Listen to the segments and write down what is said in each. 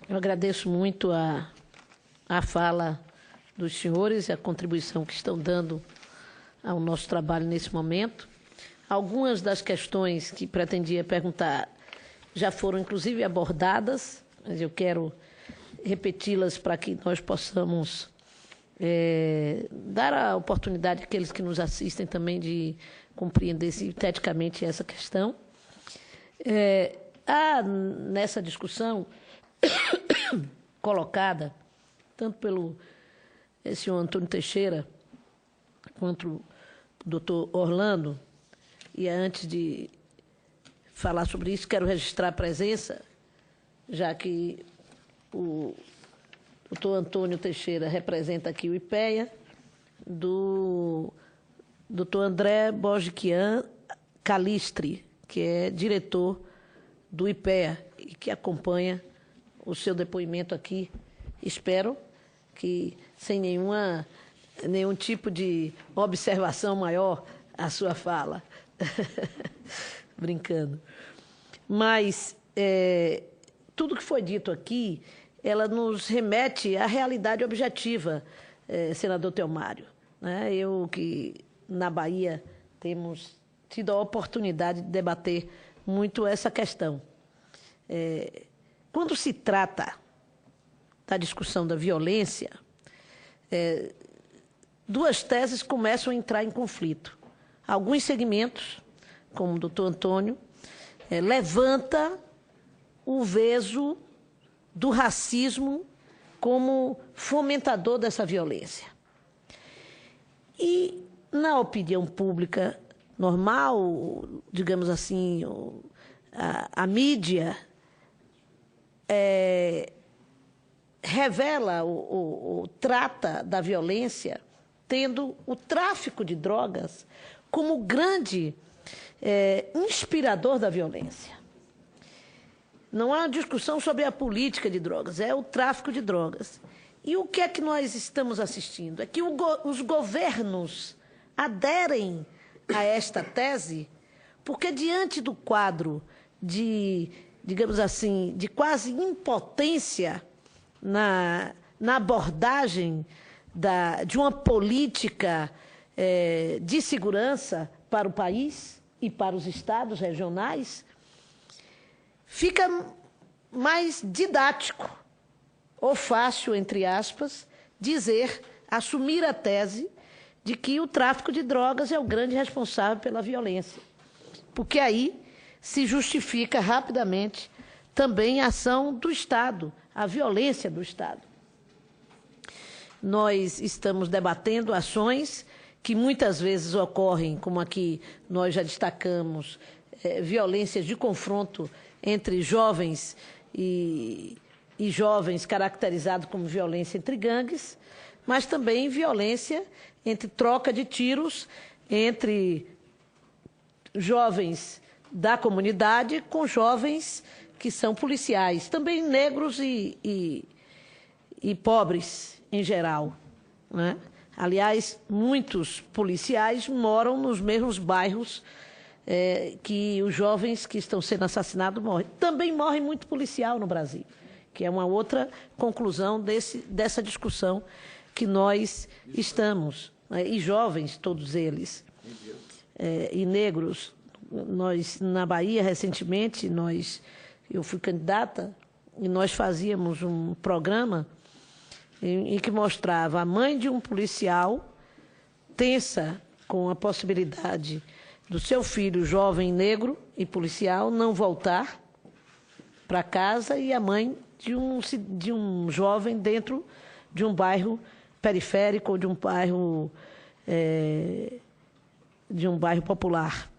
Eu agradeço muito a fala dos senhores e a contribuição que estão dando ao nosso trabalho nesse momento. Algumas das questões que pretendia perguntar já foram, inclusive, abordadas, mas eu quero repeti-las para que nós possamos dar a oportunidade àqueles que nos assistem também de compreender sinteticamente essa questão. Há nessa discussão colocada, tanto pelo senhor Antônio Teixeira quanto o doutor Orlando, e antes de falar sobre isso, quero registrar a presença, já que o doutor Antônio Teixeira representa aqui o IPEA, do doutor André Bogiquian Calistri, que é diretor do IPEA e que acompanha o seu depoimento aqui. Espero que sem nenhum tipo de observação maior à sua fala. Brincando. Mas tudo que foi dito aqui, ela nos remete à realidade objetiva, senador Theomário. Né? Eu que na Bahia temos tido a oportunidade de debater muito essa questão. Quando se trata da discussão da violência, duas teses começam a entrar em conflito. Alguns segmentos, como o doutor Antônio, levanta o veso do racismo como fomentador dessa violência. E, na opinião pública normal, digamos assim, a mídia revela ou trata da violência tendo o tráfico de drogas como grande inspirador da violência. Não há discussão sobre a política de drogas, é o tráfico de drogas. E o que é que nós estamos assistindo? É que os governos aderem a esta tese, porque diante do quadro de, digamos assim, de quase impotência na abordagem de uma política de segurança para o país e para os estados regionais, fica mais didático ou fácil, entre aspas, assumir a tese de que o tráfico de drogas é o grande responsável pela violência. Porque aí se justifica rapidamente também a ação do Estado, a violência do Estado. Nós estamos debatendo ações que muitas vezes ocorrem, como aqui nós já destacamos, violências de confronto entre jovens e jovens, caracterizado como violência entre gangues, mas também violência entre troca de tiros entre jovens da comunidade com jovens que são policiais, também negros e pobres em geral, né? Aliás, muitos policiais moram nos mesmos bairros que os jovens que estão sendo assassinados morrem. Também morre muito policial no Brasil, que é uma outra conclusão dessa discussão que nós estamos, né? E jovens, todos eles, e negros. Nós, na Bahia, recentemente, eu fui candidata e nós fazíamos um programa em que mostrava a mãe de um policial tensa com a possibilidade do seu filho jovem negro e policial não voltar para casa e a mãe de um jovem dentro de um bairro periférico ou de um bairro popular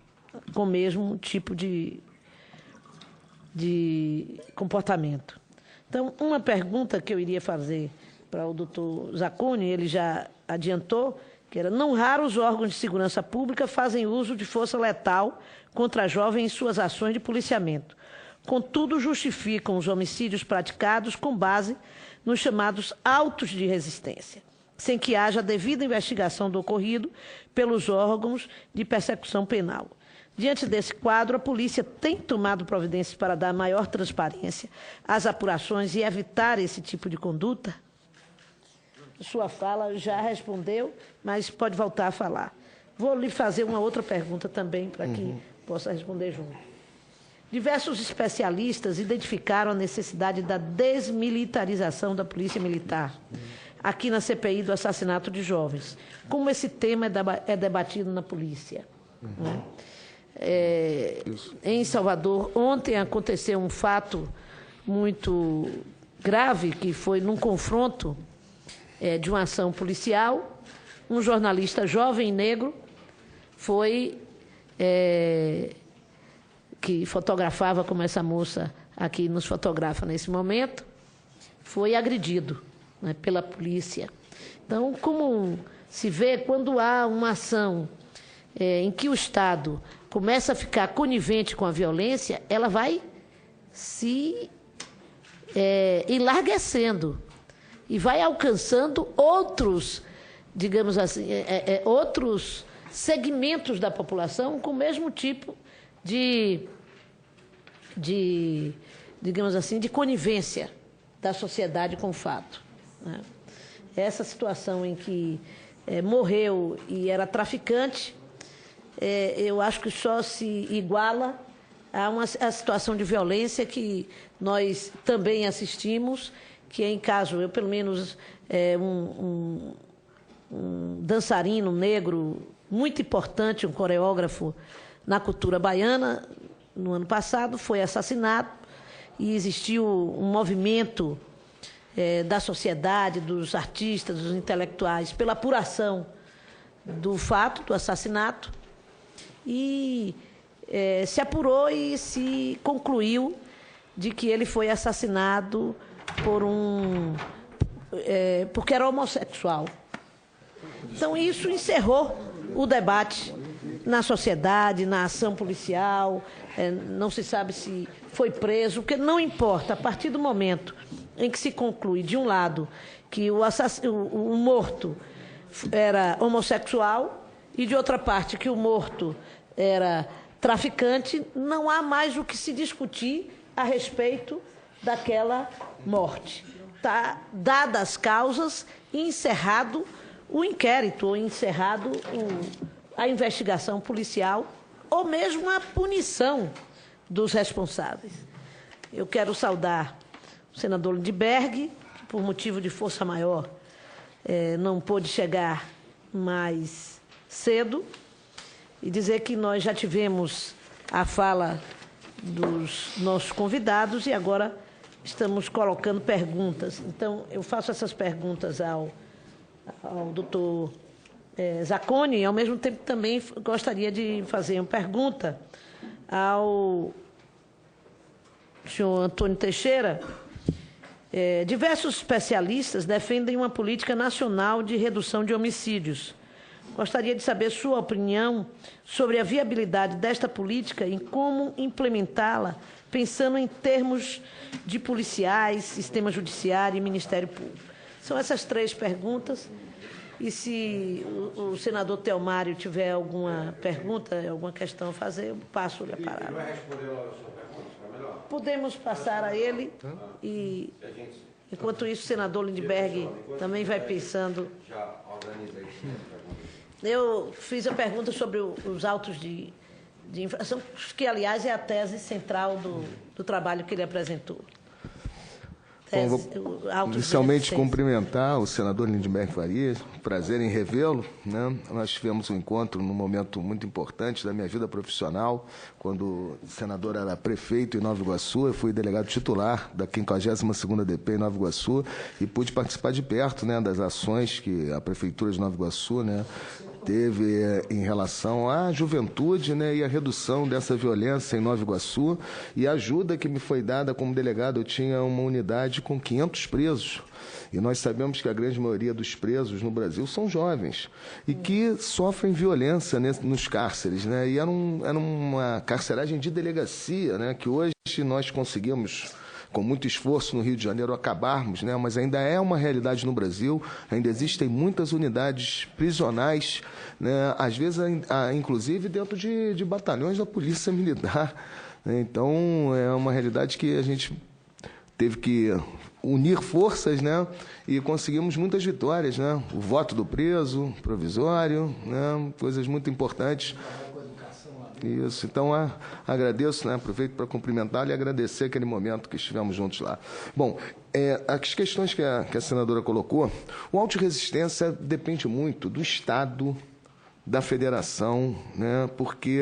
com o mesmo tipo de comportamento. Então, uma pergunta que eu iria fazer para o doutor Zacconi, ele já adiantou, que era: não raro os órgãos de segurança pública fazem uso de força letal contra jovens em suas ações de policiamento. Contudo, justificam os homicídios praticados com base nos chamados autos de resistência, sem que haja devida investigação do ocorrido pelos órgãos de persecução penal. Diante desse quadro, a polícia tem tomado providências para dar maior transparência às apurações e evitar esse tipo de conduta? Sua fala já respondeu, mas pode voltar a falar. Vou lhe fazer uma outra pergunta também, para que possa responder junto. Diversos especialistas identificaram a necessidade da desmilitarização da Polícia Militar, aqui na CPI do assassinato de jovens. Como esse tema é debatido na polícia? Né? Em Salvador, ontem aconteceu um fato muito grave, que foi num confronto de uma ação policial. Um jornalista jovem negro foi, que fotografava como essa moça aqui nos fotografa nesse momento, foi agredido, né, pela polícia. Então, como se vê, quando há uma ação em que o Estado começa a ficar conivente com a violência, ela vai se enlarguecendo e vai alcançando outros, digamos assim, outros segmentos da população com o mesmo tipo digamos assim, de conivência da sociedade com o fato. Né? Essa situação em que morreu e era traficante, eu acho que só se iguala a situação de violência que nós também assistimos, que em caso, eu pelo menos, um dançarino negro muito importante, um coreógrafo na cultura baiana, no ano passado, foi assassinado, e existiu um movimento da sociedade, dos artistas, dos intelectuais, pela apuração do fato, do assassinato, e se apurou e se concluiu de que ele foi assassinado porque era homossexual. Então, isso encerrou o debate na sociedade, na ação policial. Não se sabe se foi preso, porque não importa, a partir do momento em que se conclui, de um lado, que o morto era homossexual e, de outra parte, que o morto era traficante, não há mais o que se discutir a respeito daquela morte. Está dadas as causas e encerrado o inquérito, ou encerrado a investigação policial, ou mesmo a punição dos responsáveis. Eu quero saudar o senador Lindbergh, que por motivo de força maior não pôde chegar mais cedo, e dizer que nós já tivemos a fala dos nossos convidados e agora estamos colocando perguntas. Então, eu faço essas perguntas ao doutor Zacconi, e, ao mesmo tempo, também gostaria de fazer uma pergunta ao senhor Antônio Teixeira. Diversos especialistas defendem uma política nacional de redução de homicídios. Gostaria de saber sua opinião sobre a viabilidade desta política e como implementá-la, pensando em termos de policiais, sistema judiciário e Ministério Público. São essas três perguntas. E se o senador Telmário tiver alguma pergunta, alguma questão a fazer, eu passo-lhe a palavra. Ele vai responder a sua pergunta, fica melhor. Podemos passar a ele e, enquanto isso, o senador Lindbergh também vai pensando. Já organiza isso. Eu fiz a pergunta sobre os autos de infração, que, aliás, é a tese central do trabalho que ele apresentou. Bom, vou inicialmente cumprimentar o senador Lindbergh Farias, prazer em revê-lo. Né? Nós tivemos um encontro num momento muito importante da minha vida profissional, quando o senador era prefeito em Nova Iguaçu. Eu fui delegado titular da 52ª DP em Nova Iguaçu e pude participar de perto, né, das ações que a Prefeitura de Nova Iguaçu, né, teve em relação à juventude, né, e a redução dessa violência em Nova Iguaçu, e a ajuda que me foi dada como delegado. Eu tinha uma unidade com 500 presos, e nós sabemos que a grande maioria dos presos no Brasil são jovens e que sofrem violência nos cárceres, né, e era uma carceragem de delegacia, né, que hoje nós conseguimos com muito esforço no Rio de Janeiro, acabarmos, né? Mas ainda é uma realidade no Brasil, ainda existem muitas unidades prisionais, né? Às vezes, inclusive, dentro de batalhões da Polícia Militar. Então, é uma realidade que a gente teve que unir forças, né? E conseguimos muitas vitórias, né? O voto do preso, provisório, né? Coisas muito importantes. Isso, então agradeço, né? Aproveito para cumprimentá-lo e agradecer aquele momento que estivemos juntos lá. Bom, as questões que a senadora colocou, o auto de resistência depende muito do Estado, da federação, né? Porque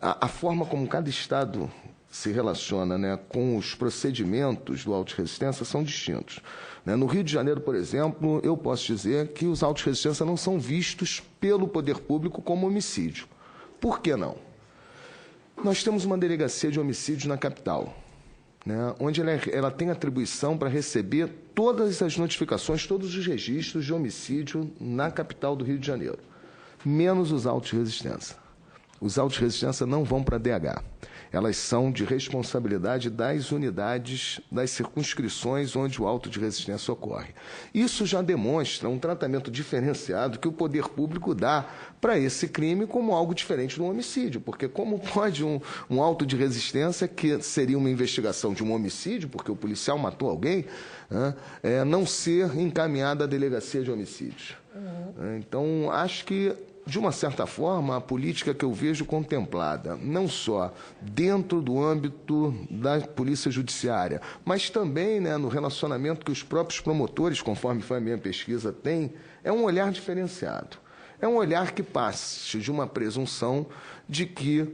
a forma como cada Estado se relaciona, né, com os procedimentos do auto de resistência são distintos. Né? No Rio de Janeiro, por exemplo, eu posso dizer que os autos de resistência não são vistos pelo poder público como homicídio. Por que não? Nós temos uma delegacia de homicídio na capital, né, onde ela tem atribuição para receber todas as notificações, todos os registros de homicídio na capital do Rio de Janeiro, menos os autos de resistência. Os autos de resistência não vão para a DH. Elas são de responsabilidade das unidades, das circunscrições onde o auto de resistência ocorre. Isso já demonstra um tratamento diferenciado que o poder público dá para esse crime como algo diferente do homicídio, porque como pode um auto de resistência, que seria uma investigação de um homicídio, porque o policial matou alguém, né, não ser encaminhado à delegacia de homicídios? Então, acho que, de uma certa forma, a política que eu vejo contemplada, não só dentro do âmbito da Polícia Judiciária, mas também, né, no relacionamento que os próprios promotores, conforme foi a minha pesquisa, têm, é um olhar diferenciado. É um olhar que parte de uma presunção de que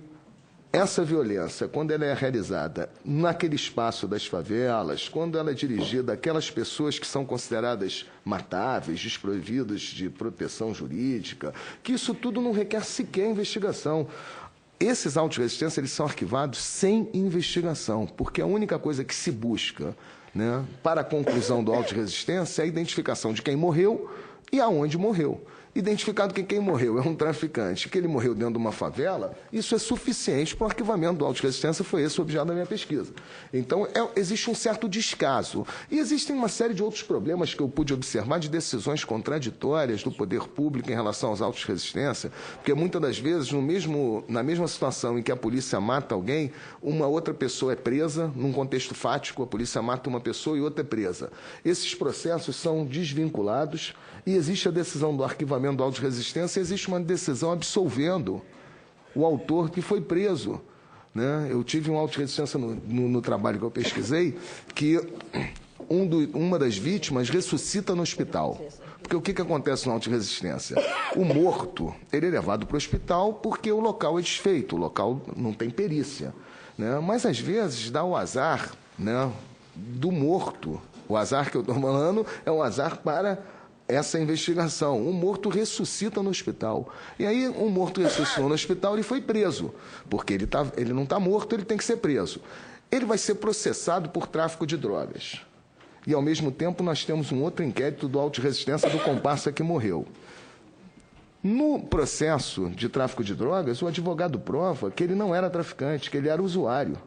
essa violência, quando ela é realizada naquele espaço das favelas, quando ela é dirigida àquelas pessoas que são consideradas matáveis, desprovidas de proteção jurídica, que isso tudo não requer sequer investigação. Esses autos de resistência, eles são arquivados sem investigação, porque a única coisa que se busca, né, para a conclusão do auto de resistência é a identificação de quem morreu e aonde morreu. Identificado que quem morreu é um traficante, que ele morreu dentro de uma favela, isso é suficiente para o arquivamento do auto de resistência, foi esse o objeto da minha pesquisa. Então, existe um certo descaso. E existem uma série de outros problemas que eu pude observar de decisões contraditórias do poder público em relação aos autos de resistência, porque muitas das vezes, na mesma situação em que a polícia mata alguém, uma outra pessoa é presa, num contexto fático, a polícia mata uma pessoa e outra é presa. Esses processos são desvinculados e existe a decisão do arquivamento do auto de resistência, existe uma decisão absolvendo o autor que foi preso, né? Eu tive um auto de resistência no trabalho que eu pesquisei, que uma das vítimas ressuscita no hospital. Porque o que acontece no auto de resistência? O morto, ele é levado para o hospital porque o local é desfeito, o local não tem perícia, né? Mas, às vezes, dá o azar, né, do morto. O azar que eu estou falando é um azar para essa investigação. O morto ressuscita no hospital. E aí, o morto ressuscitou no hospital, ele foi preso, porque ele não está morto, ele tem que ser preso. Ele vai ser processado por tráfico de drogas. E, ao mesmo tempo, nós temos um outro inquérito do auto de resistência do comparsa que morreu. No processo de tráfico de drogas, o advogado prova que ele não era traficante, que ele era usuário.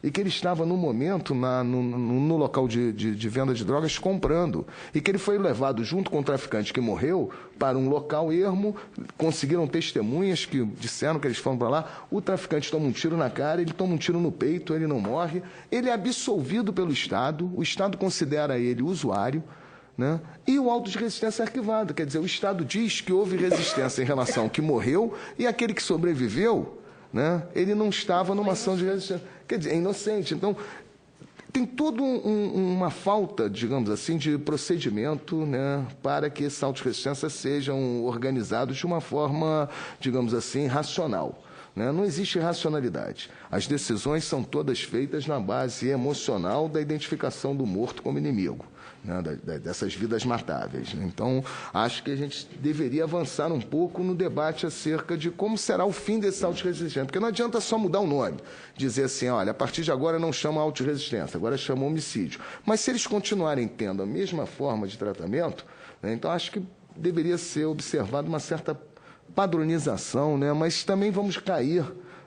E que ele estava, no momento, no local de venda de drogas, comprando. E que ele foi levado, junto com o traficante que morreu, para um local ermo, conseguiram testemunhas que disseram que eles foram para lá, o traficante toma um tiro na cara, ele toma um tiro no peito, ele não morre, ele é absolvido pelo Estado, o Estado considera ele usuário, né? E o auto de resistência é arquivado. Quer dizer, o Estado diz que houve resistência em relação ao que morreu e aquele que sobreviveu, né, ele não estava numa ação de resistência. Quer dizer, é inocente. Então, tem toda uma falta, digamos assim, de procedimento, né, para que esses autos de resistência sejam organizados de uma forma, digamos assim, racional. Né? Não existe racionalidade. As decisões são todas feitas na base emocional da identificação do morto como inimigo, né, dessas vidas matáveis. Então, acho que a gente deveria avançar um pouco no debate acerca de como será o fim desse auto de resistência, porque não adianta só mudar o nome, dizer assim, olha, a partir de agora não chama auto de resistência, agora chama homicídio. Mas se eles continuarem tendo a mesma forma de tratamento, né, então acho que deveria ser observada uma certa padronização, né, mas também vamos cair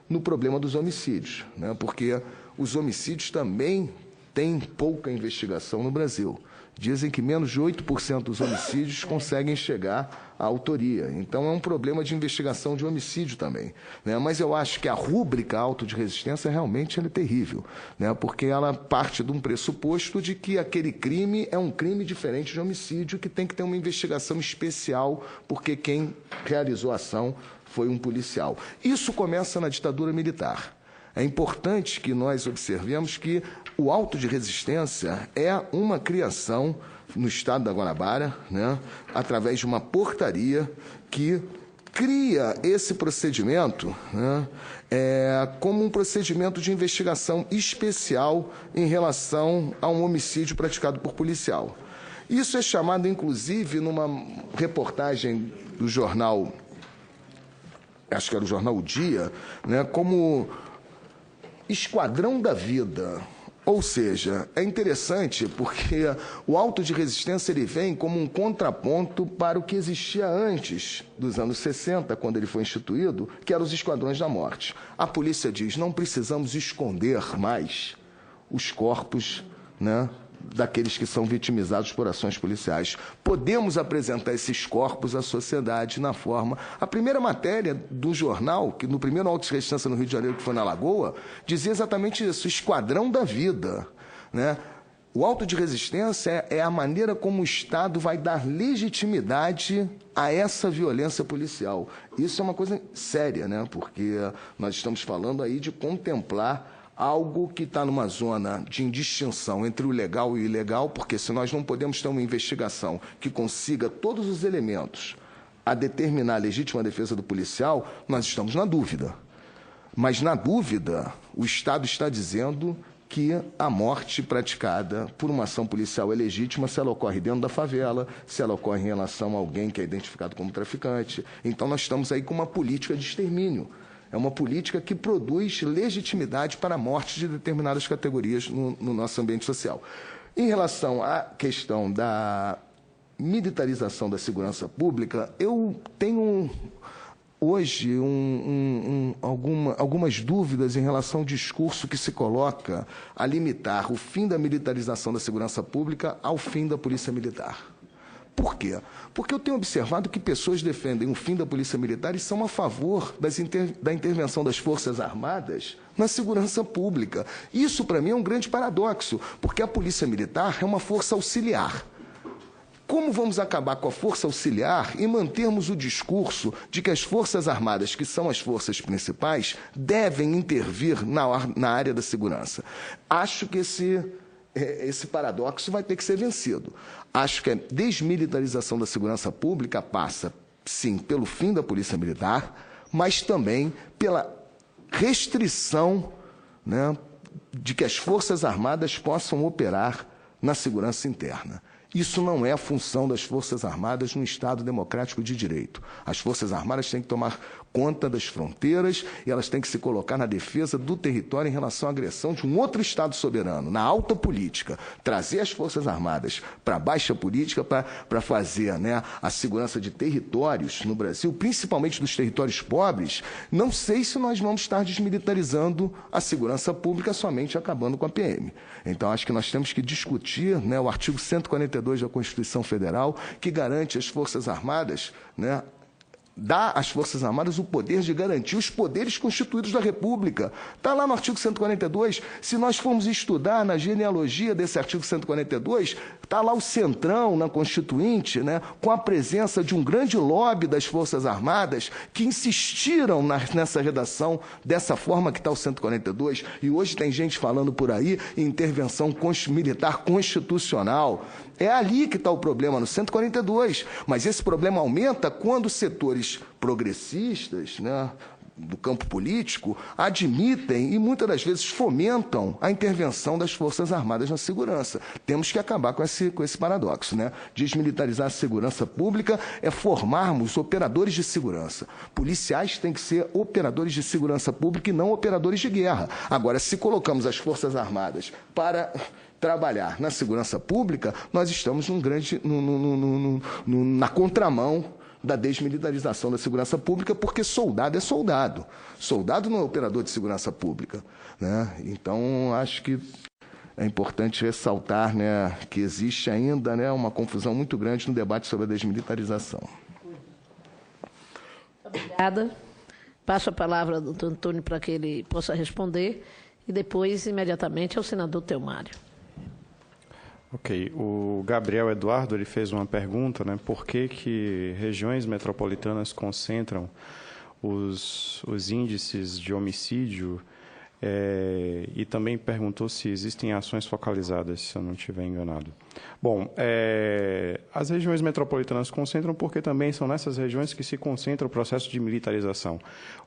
no problema dos homicídios, né, porque os homicídios também tem pouca investigação no Brasil. Dizem que menos de 8% dos homicídios conseguem chegar à autoria. Então, é um problema de investigação de homicídio também, né? Mas eu acho que a rúbrica auto de resistência realmente é terrível, né? Porque ela parte de um pressuposto de que aquele crime é um crime diferente de homicídio, que tem que ter uma investigação especial, porque quem realizou a ação foi um policial. Isso começa na ditadura militar. É importante que nós observemos que o auto de resistência é uma criação no estado da Guanabara, né, através de uma portaria que cria esse procedimento, né, como um procedimento de investigação especial em relação a um homicídio praticado por policial. Isso é chamado, inclusive, numa reportagem do jornal, acho que era o jornal O Dia, né, como Esquadrão da Vida. Ou seja, é interessante porque o auto de resistência ele vem como um contraponto para o que existia antes dos anos 60, quando ele foi instituído, que eram os esquadrões da morte. A polícia diz, não precisamos esconder mais os corpos, né, daqueles que são vitimizados por ações policiais. Podemos apresentar esses corpos à sociedade na forma... A primeira matéria do jornal, que no primeiro auto de resistência no Rio de Janeiro, que foi na Lagoa, dizia exatamente isso, Esquadrão da Vida, né? O auto de resistência é a maneira como o Estado vai dar legitimidade a essa violência policial. Isso é uma coisa séria, né? Porque nós estamos falando aí de contemplar algo que está numa zona de indistinção entre o legal e o ilegal, porque se nós não podemos ter uma investigação que consiga todos os elementos a determinar a legítima defesa do policial, nós estamos na dúvida. Mas, na dúvida, o Estado está dizendo que a morte praticada por uma ação policial é legítima se ela ocorre dentro da favela, se ela ocorre em relação a alguém que é identificado como traficante. Então, nós estamos aí com uma política de extermínio. É uma política que produz legitimidade para a morte de determinadas categorias no nosso ambiente social. Em relação à questão da militarização da segurança pública, eu tenho hoje algumas dúvidas em relação ao discurso que se coloca a limitar o fim da militarização da segurança pública ao fim da polícia militar. Por quê? Porque eu tenho observado que pessoas defendem o fim da polícia militar e são a favor da intervenção das Forças Armadas na segurança pública. Isso, para mim, é um grande paradoxo, porque a polícia militar é uma força auxiliar. Como vamos acabar com a força auxiliar e mantermos o discurso de que as Forças Armadas, que são as forças principais, devem intervir na área da segurança? Acho que esse paradoxo vai ter que ser vencido. Acho que a desmilitarização da segurança pública passa, sim, pelo fim da polícia militar, mas também pela restrição, né, de que as Forças Armadas possam operar na segurança interna. Isso não é a função das Forças Armadas num Estado democrático de direito. As Forças Armadas têm que tomar conta das fronteiras e elas têm que se colocar na defesa do território em relação à agressão de um outro Estado soberano, na alta política. Trazer as Forças Armadas para a baixa política para fazer, né, a segurança de territórios no Brasil, principalmente dos territórios pobres, não sei se nós vamos estar desmilitarizando a segurança pública somente acabando com a PM. Então, acho que nós temos que discutir, né, o artigo 142 da Constituição Federal, que garante às Forças Armadas, né, dá às Forças Armadas o poder de garantir os poderes constituídos da República. Está lá no artigo 142. Se nós formos estudar na genealogia desse artigo 142, está lá o Centrão, na Constituinte, né, com a presença de um grande lobby das Forças Armadas que insistiram nessa redação dessa forma que está o 142. E hoje tem gente falando por aí em intervenção militar constitucional. É ali que está o problema, no 142. Mas esse problema aumenta quando setores progressistas, né, do campo político admitem e muitas das vezes fomentam a intervenção das Forças Armadas na segurança. Temos que acabar com esse paradoxo, né? Desmilitarizar a segurança pública é formarmos operadores de segurança. Policiais têm que ser operadores de segurança pública e não operadores de guerra. Agora, se colocamos as Forças Armadas para trabalhar na segurança pública, nós estamos na contramão da desmilitarização da segurança pública, porque soldado é soldado. Soldado não é operador de segurança pública, né? Então, acho que é importante ressaltar, né, que existe ainda, né, uma confusão muito grande no debate sobre a desmilitarização. Obrigada. Passo a palavra ao doutor Antônio para que ele possa responder e depois, imediatamente, ao senador Telmário. Ok. O Gabriel Eduardo ele fez uma pergunta, né, por que regiões metropolitanas concentram os índices de homicídio e também perguntou se existem ações focalizadas, se eu não estiver enganado. Bom, as regiões metropolitanas concentram porque também são nessas regiões que se concentra o processo de militarização.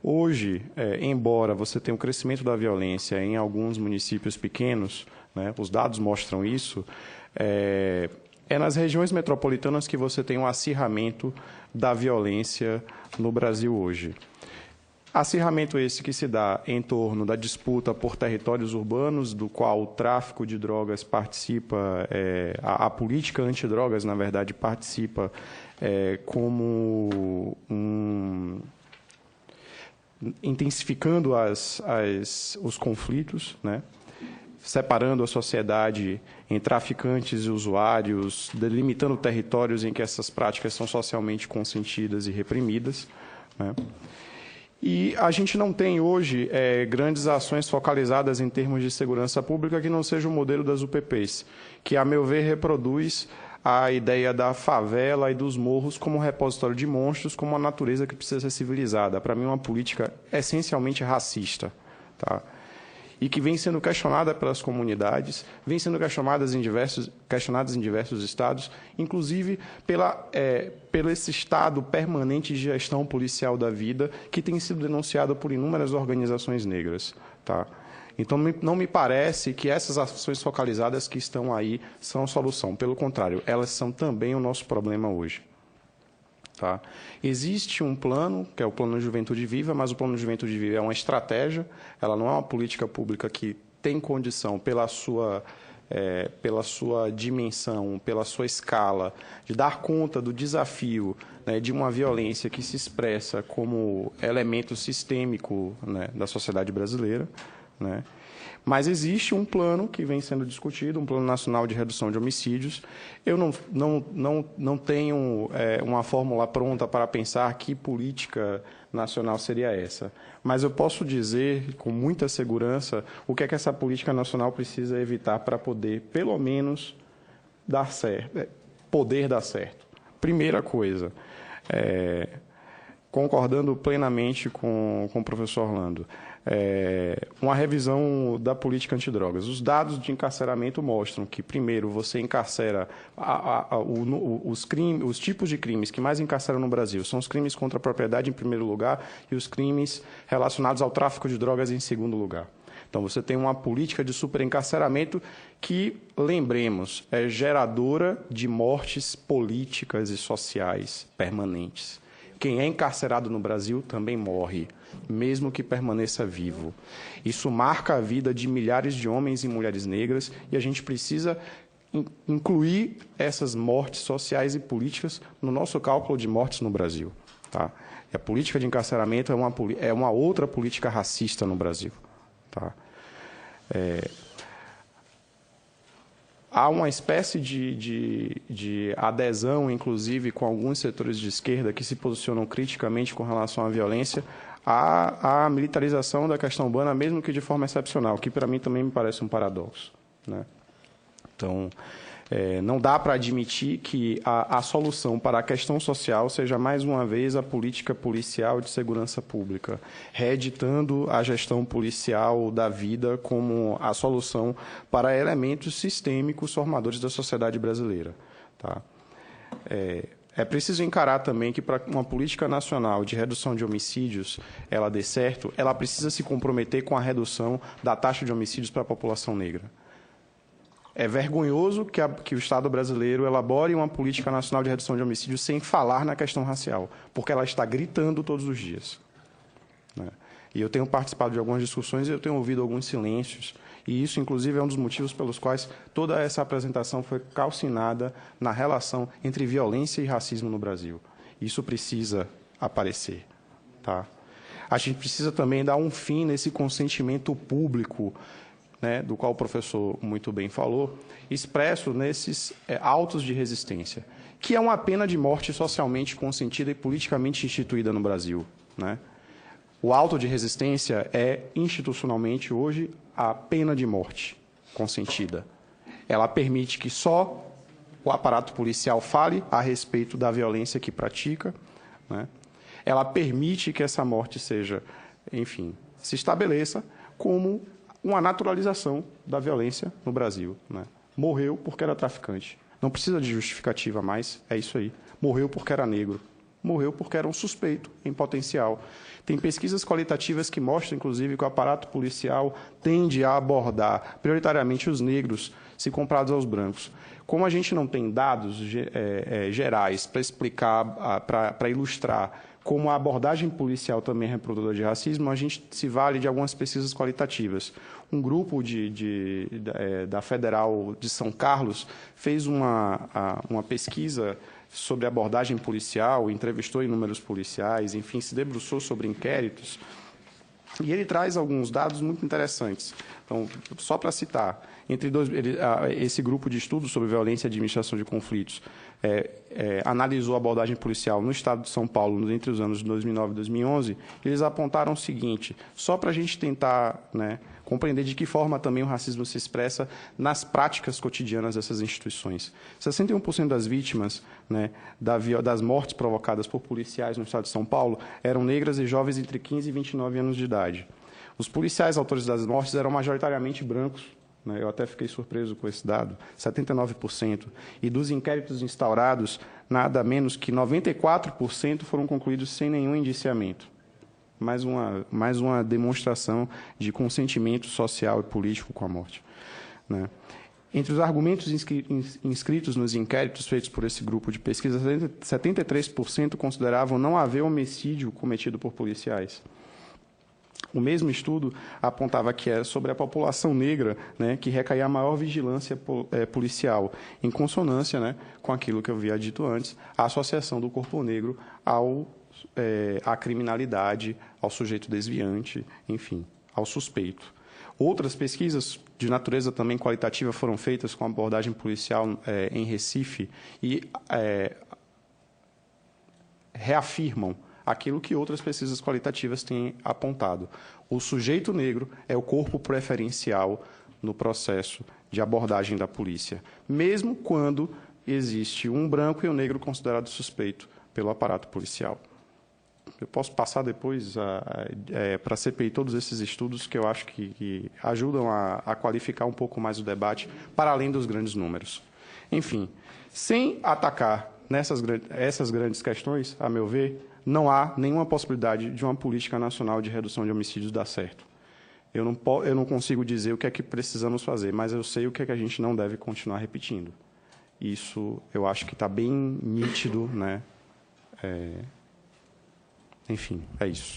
Hoje, embora você tenha um crescimento da violência em alguns municípios pequenos, né, os dados mostram isso, é nas regiões metropolitanas que você tem um acirramento da violência no Brasil hoje. Acirramento esse que se dá em torno da disputa por territórios urbanos, do qual o tráfico de drogas participa, a política antidrogas, na verdade, participa como intensificando os conflitos, né? Separando a sociedade em traficantes e usuários, delimitando territórios em que essas práticas são socialmente consentidas e reprimidas, né? E a gente não tem hoje grandes ações focalizadas em termos de segurança pública que não seja o modelo das UPPs, que, a meu ver, reproduz a ideia da favela e dos morros como repositório de monstros, como uma natureza que precisa ser civilizada. Para mim, uma política essencialmente racista, tá? E que vem sendo questionada pelas comunidades, vem sendo questionadas em diversos estados, inclusive pelo esse estado permanente de gestão policial da vida, que tem sido denunciado por inúmeras organizações negras, tá? Então, não me parece que essas ações focalizadas que estão aí são a solução. Pelo contrário, elas são também o nosso problema hoje. Tá? Existe um plano, que é o Plano Juventude Viva, mas o Plano Juventude Viva é uma estratégia, ela não é uma política pública que tem condição, pela sua dimensão, pela sua escala, de dar conta do desafio, né, de uma violência que se expressa como elemento sistêmico, né, da sociedade brasileira, né? Mas existe um plano que vem sendo discutido, um plano nacional de redução de homicídios. Eu não tenho uma fórmula pronta para pensar que política nacional seria essa. Mas eu posso dizer com muita segurança o que é que essa política nacional precisa evitar para poder, pelo menos, dar certo, poder dar certo. Primeira coisa, concordando plenamente com o professor Orlando, uma revisão da política antidrogas. Os dados de encarceramento mostram que, primeiro, você encarcera os tipos de crimes que mais encarceram no Brasil são os crimes contra a propriedade, em primeiro lugar, e os crimes relacionados ao tráfico de drogas, em segundo lugar. Então, você tem uma política de superencarceramento que, lembremos, é geradora de mortes políticas e sociais permanentes. Quem é encarcerado no Brasil também morre, mesmo que permaneça vivo. Isso marca a vida de milhares de homens e mulheres negras e a gente precisa incluir essas mortes sociais e políticas no nosso cálculo de mortes no Brasil. Tá? E a política de encarceramento é uma outra política racista no Brasil. Tá? Há uma espécie de adesão, inclusive, com alguns setores de esquerda que se posicionam criticamente com relação à violência, à militarização da questão urbana, mesmo que de forma excepcional, que para mim também me parece um paradoxo, né? Então, não dá para admitir que a solução para a questão social seja, mais uma vez, a política policial de segurança pública, reeditando a gestão policial da vida como a solução para elementos sistêmicos formadores da sociedade brasileira. Tá? É preciso encarar também que, para uma política nacional de redução de homicídios ela dê certo, ela precisa se comprometer com a redução da taxa de homicídios para a população negra. É vergonhoso que o Estado brasileiro elabore uma política nacional de redução de homicídios sem falar na questão racial, porque ela está gritando todos os dias, né? E eu tenho participado de algumas discussões e eu tenho ouvido alguns silêncios, e isso, inclusive, é um dos motivos pelos quais toda essa apresentação foi calcinada na relação entre violência e racismo no Brasil. Isso precisa aparecer, tá? A gente precisa também dar um fim nesse consentimento público né, do qual o professor muito bem falou, expresso nesses autos de resistência, que é uma pena de morte socialmente consentida e politicamente instituída no Brasil, né? O auto de resistência é, institucionalmente, hoje, a pena de morte consentida. Ela permite que só o aparato policial fale a respeito da violência que pratica, né? Ela permite que essa morte seja, enfim, se estabeleça como uma naturalização da violência no Brasil, né? Morreu porque era traficante. Não precisa de justificativa mais, é isso aí. Morreu porque era negro. Morreu porque era um suspeito em potencial. Tem pesquisas qualitativas que mostram, inclusive, que o aparato policial tende a abordar prioritariamente os negros se comparados aos brancos. Como a gente não tem dados gerais para explicar, para ilustrar como a abordagem policial também é reprodutora de racismo, a gente se vale de algumas pesquisas qualitativas. Um grupo da Federal de São Carlos fez uma pesquisa sobre abordagem policial, entrevistou inúmeros policiais, enfim, se debruçou sobre inquéritos, e ele traz alguns dados muito interessantes. Então, só para citar, esse grupo de estudos sobre violência e administração de conflitos analisou a abordagem policial no estado de São Paulo entre os anos de 2009 e 2011, eles apontaram o seguinte, só para a gente tentar, né, compreender de que forma também o racismo se expressa nas práticas cotidianas dessas instituições. 61% das vítimas, né, das mortes provocadas por policiais no estado de São Paulo eram negras e jovens entre 15 e 29 anos de idade. Os policiais autores das mortes eram majoritariamente brancos, né, eu até fiquei surpreso com esse dado, 79%. E dos inquéritos instaurados, nada menos que 94% foram concluídos sem nenhum indiciamento. Mais uma demonstração de consentimento social e político com a morte, né? Entre os argumentos inscritos nos inquéritos feitos por esse grupo de pesquisa, 73% consideravam não haver homicídio cometido por policiais. O mesmo estudo apontava que era sobre a população negra, né, que recaía a maior vigilância policial, em consonância, né, com aquilo que eu havia dito antes, a associação do corpo negro à criminalidade, ao sujeito desviante, enfim, ao suspeito. Outras pesquisas de natureza também qualitativa foram feitas com abordagem policial em Recife e reafirmam aquilo que outras pesquisas qualitativas têm apontado. O sujeito negro é o corpo preferencial no processo de abordagem da polícia, mesmo quando existe um branco e um negro considerado suspeito pelo aparato policial. Eu posso passar depois para a CPI todos esses estudos que eu acho que ajudam a qualificar um pouco mais o debate, para além dos grandes números. Enfim, sem atacar essas grandes questões, a meu ver, não há nenhuma possibilidade de uma política nacional de redução de homicídios dar certo. Eu não consigo dizer o que é que precisamos fazer, mas eu sei o que é que a gente não deve continuar repetindo. Isso eu acho que está bem nítido, né? Enfim, é isso.